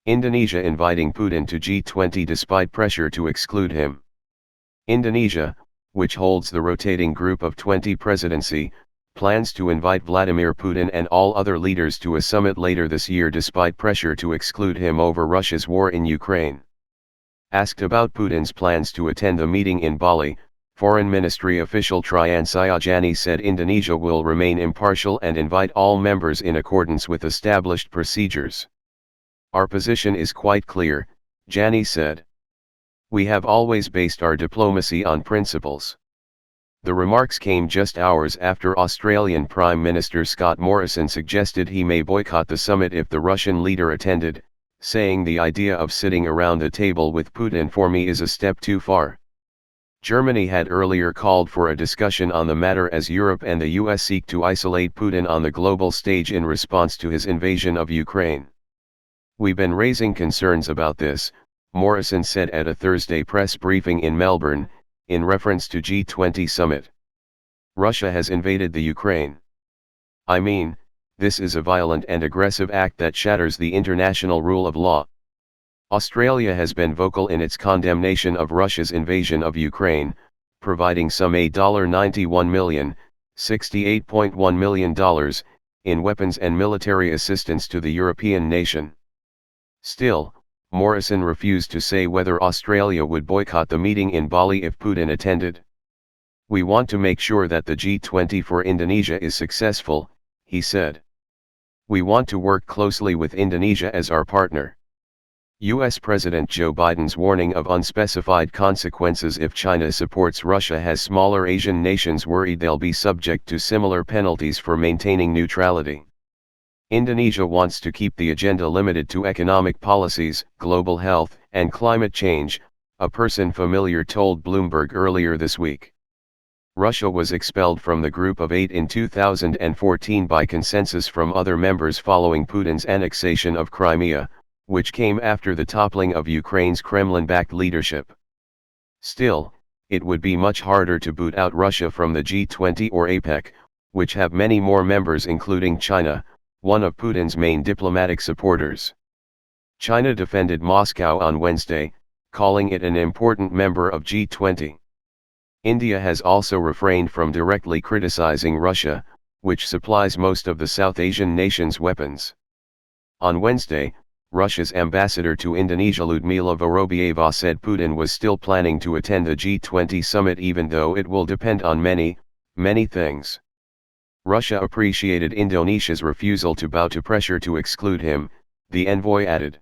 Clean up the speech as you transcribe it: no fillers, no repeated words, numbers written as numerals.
Indonesia inviting Putin to G20 despite pressure to exclude him. Indonesia, which holds the rotating Group of 20 presidency, plans to invite Vladimir Putin and all other leaders to a summit later this year despite pressure to exclude him over Russia's war in Ukraine. Asked about Putin's plans to attend the meeting in Bali, Foreign Ministry official Triansyah Djani said Indonesia will remain impartial and invite all members in accordance with established procedures. Our position is quite clear, Djani said. We have always based our diplomacy on principles. The remarks came just hours after Australian Prime Minister Scott Morrison suggested he may boycott the summit if the Russian leader attended, saying the idea of sitting around the table with Putin for me is a step too far. Germany had earlier called for a discussion on the matter as Europe and the US seek to isolate Putin on the global stage in response to his invasion of Ukraine. We've been raising concerns about this, Morrison said at a Thursday press briefing in Melbourne, in reference to G20 summit. Russia has invaded the Ukraine. I mean, this is a violent and aggressive act that shatters the international rule of law. Australia has been vocal in its condemnation of Russia's invasion of Ukraine, providing some $91 million, $68.1 million, in weapons and military assistance to the European nation. Still, Morrison refused to say whether Australia would boycott the meeting in Bali if Putin attended. We want to make sure that the G20 for Indonesia is successful, he said. We want to work closely with Indonesia as our partner. US President Joe Biden's warning of unspecified consequences if China supports Russia has smaller Asian nations worried they'll be subject to similar penalties for maintaining neutrality. Indonesia wants to keep the agenda limited to economic policies, global health, and climate change, a person familiar told Bloomberg earlier this week. Russia was expelled from the Group of 8 in 2014 by consensus from other members following Putin's annexation of Crimea, which came after the toppling of Ukraine's Kremlin-backed leadership. Still, it would be much harder to boot out Russia from the G20 or APEC, which have many more members including China, one of Putin's main diplomatic supporters. China defended Moscow on Wednesday, calling it an important member of G20. India has also refrained from directly criticizing Russia, which supplies most of the South Asian nation's weapons. On Wednesday, Russia's ambassador to Indonesia Ludmila Vorobieva said Putin was still planning to attend the G20 summit even though it will depend on many things. Russia appreciated Indonesia's refusal to bow to pressure to exclude him, the envoy added.